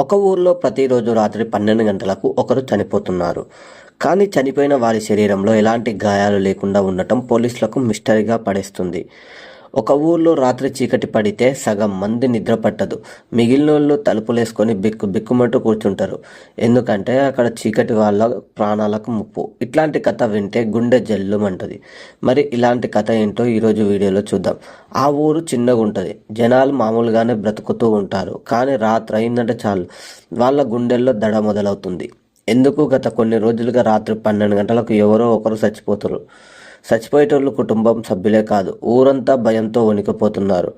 ఒక ఊర్లో ప్రతిరోజు రాత్రి 12 గంటలకు ఒకరు చనిపోతున్నారు. కానీ చనిపోయిన వారి శరీరంలో ఎలాంటి గాయాలు లేకుండా ఉండటం పోలీసులకు మిస్టరీగా పడేస్తుంది. ఒక ఊర్లో రాత్రి చీకటి పడితే సగం మంది నిద్ర పట్టదు. మిగిలినోళ్ళు తలుపులేసుకొని బిక్కుమంటూ కూర్చుంటారు. ఎందుకంటే అక్కడ చీకటి వాళ్ళ ప్రాణాలకు ముప్పు. ఇట్లాంటి కథ వింటే గుండె జల్లుమంటది. మరి ఇలాంటి కథ ఏంటో ఈరోజు వీడియోలో చూద్దాం. ఆ ఊరు చిన్నగా ఉంటుంది. జనాలు మామూలుగానే బ్రతుకుతూ ఉంటారు. కానీ రాత్రి అయిందంటే చాలు వాళ్ళ గుండెల్లో దడ మొదలవుతుంది. ఎందుకు గత కొన్ని రోజులుగా రాత్రి 12 గంటలకు ఎవరో ఒకరు చచ్చిపోతారు. చచ్చిపోయేటోళ్ళు కుటుంబం సభ్యులే కాదు, ఊరంతా భయంతో వణికిపోతున్నారు.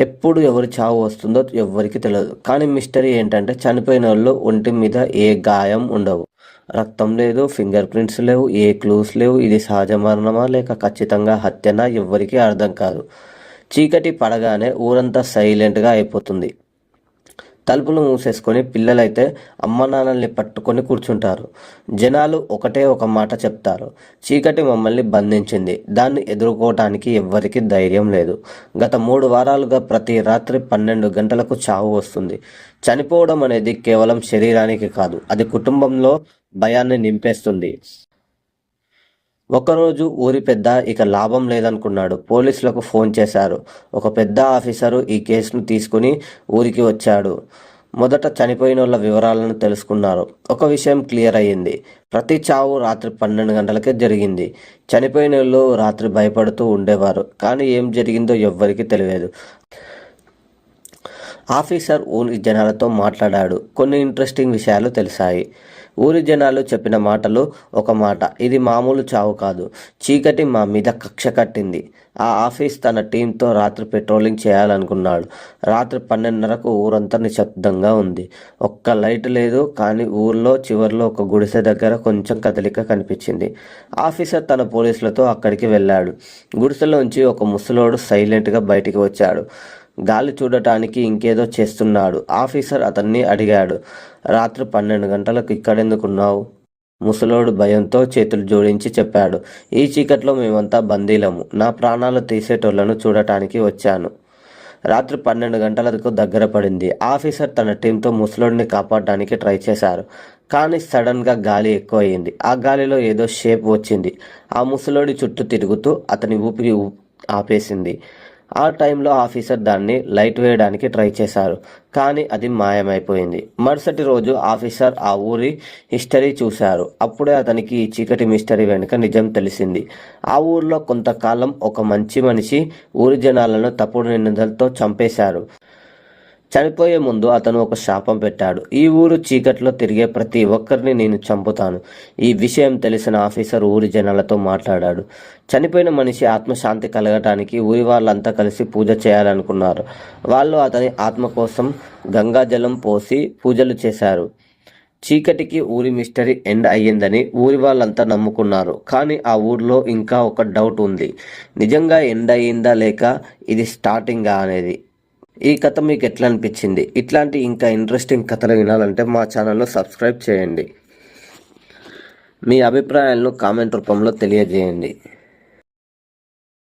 ఎప్పుడు ఎవరి చావు వస్తుందో ఎవ్వరికి తెలియదు. కానీ మిస్టరీ ఏంటంటే చనిపోయిన వాళ్ళు ఒంటి మీద ఏ గాయం ఉండవు, రక్తం లేదు, ఫింగర్ ప్రింట్స్ లేవు, ఏ క్లూస్ లేవు. ఇది సహజ మరణమా లేక ఖచ్చితంగా హత్యనా ఎవ్వరికీ అర్థం కాదు. చీకటి పడగానే ఊరంతా సైలెంట్గా అయిపోతుంది. తలుపులు మూసేసుకొని పిల్లలైతే అమ్మ నాన్నల్ని పట్టుకొని కూర్చుంటారు. జనాలు ఒకటే ఒక మాట చెప్తారు: చీకటి మమ్మల్ని బంధించింది, దాన్ని ఎదుర్కోవటానికి ఎవ్వరికీ ధైర్యం లేదు. గత 3 వారాలుగా ప్రతి రాత్రి 12 గంటలకు చావు వస్తుంది. చనిపోవడం అనేది కేవలం శరీరానికి కాదు, అది కుటుంబంలో భయాన్ని నింపేస్తుంది. ఒకరోజు ఊరి పెద్ద ఇక లాభం లేదనుకున్నాడు. పోలీసులకు ఫోన్ చేశారు. ఒక పెద్ద ఆఫీసరు ఈ కేసును తీసుకుని ఊరికి వచ్చాడు. మొదట చనిపోయిన వాళ్ళ వివరాలను తెలుసుకున్నారు. ఒక విషయం క్లియర్ అయ్యింది: ప్రతి చావు రాత్రి 12 గంటలకే జరిగింది. చనిపోయిన వాళ్ళు రాత్రి భయపడుతూ ఉండేవారు, కానీ ఏం జరిగిందో ఎవ్వరికీ తెలియదు. ఆఫీసర్ ఊరి జనాలతో మాట్లాడాడు. కొన్ని ఇంట్రెస్టింగ్ విషయాలు తెలిసాయి. ఊరి జనాలు చెప్పిన మాటలు ఒక మాట: ఇది మామూలు చావు కాదు, చీకటి మా మీద కక్ష కట్టింది. ఆ ఆఫీస్ తన టీంతో రాత్రి పెట్రోలింగ్ చేయాలనుకున్నాడు. రాత్రి 12:30కు ఊరంతా నిశ్శబ్దంగా ఉంది. ఒక్క లైట్ లేదు. కానీ ఊర్లో చివర్లో ఒక గుడిసె దగ్గర కొంచెం కదలిక కనిపించింది. ఆఫీసర్ తన పోలీసులతో అక్కడికి వెళ్ళాడు. గుడిసెలోంచి ఒక ముసలోడు సైలెంట్గా బయటికి వచ్చాడు. గాలి చూడటానికి ఇంకేదో చేస్తున్నాడు. ఆఫీసర్ అతన్ని అడిగాడు: రాత్రి 12 గంటలకు ఇక్కడెందుకున్నావు? ముసలోడు భయంతో చేతులు జోడించి చెప్పాడు: ఈ చీకట్లో మేమంతా బందీలము. నా ప్రాణాలు తీసేటోళ్లను చూడటానికి వచ్చాను. రాత్రి 12 గంటలకు దగ్గర పడింది. ఆఫీసర్ తన టీంతో ముసలోడిని కాపాడడానికి ట్రై చేశారు. కానీ సడన్గా గాలి ఎక్కువ అయింది. ఆ గాలిలో ఏదో షేప్ వచ్చింది. ఆ ముసలోడి చుట్టూ తిరుగుతూ అతని ఊపిరి ఆపేసింది. ఆ టైంలో ఆఫీసర్ దాన్ని లైట్ వేయడానికి ట్రై చేశారు, కానీ అది మాయమైపోయింది. మరుసటి రోజు ఆఫీసర్ ఆ ఊరి హిస్టరీ చూశారు. అప్పుడే అతనికి ఈ చీకటి మిస్టరీ వెనుక నిజం తెలిసింది. ఆ ఊర్లో కొంతకాలం ఒక మంచి మనిషి ఊరి జనాలను తప్పుడు నిందలతో చంపేశారు. చనిపోయే ముందు అతను ఒక శాపం పెట్టాడు: ఈ ఊరు చీకట్లో తిరిగే ప్రతి ఒక్కరిని నేను చంపుతాను. ఈ విషయం తెలిసిన ఆఫీసర్ ఊరి జనాలతో మాట్లాడాడు. చనిపోయిన మనిషి ఆత్మశాంతి కలగటానికి ఊరి వాళ్ళంతా కలిసి పూజ చేయాలనుకున్నారు. వాళ్ళు అతని ఆత్మ కోసం గంగాజలం పోసి పూజలు చేశారు. చీకటికి ఊరి మిస్టరీ ఎండ్ అయ్యిందని ఊరి వాళ్ళంతా నమ్ముకున్నారు. కానీ ఆ ఊర్లో ఇంకా ఒక డౌట్ ఉంది: నిజంగా ఎండ్ అయ్యిందా లేక ఇది స్టార్టింగా అనేది. ఈ కథ మీకు ఎట్లా అనిపించింది? ఇట్లాంటి ఇంకా ఇంట్రెస్టింగ్ కథలు వినాలంటే మా ఛానల్ను సబ్స్క్రైబ్ చేయండి. మీ అభిప్రాయాలను కామెంట్ రూపంలో తెలియజేయండి.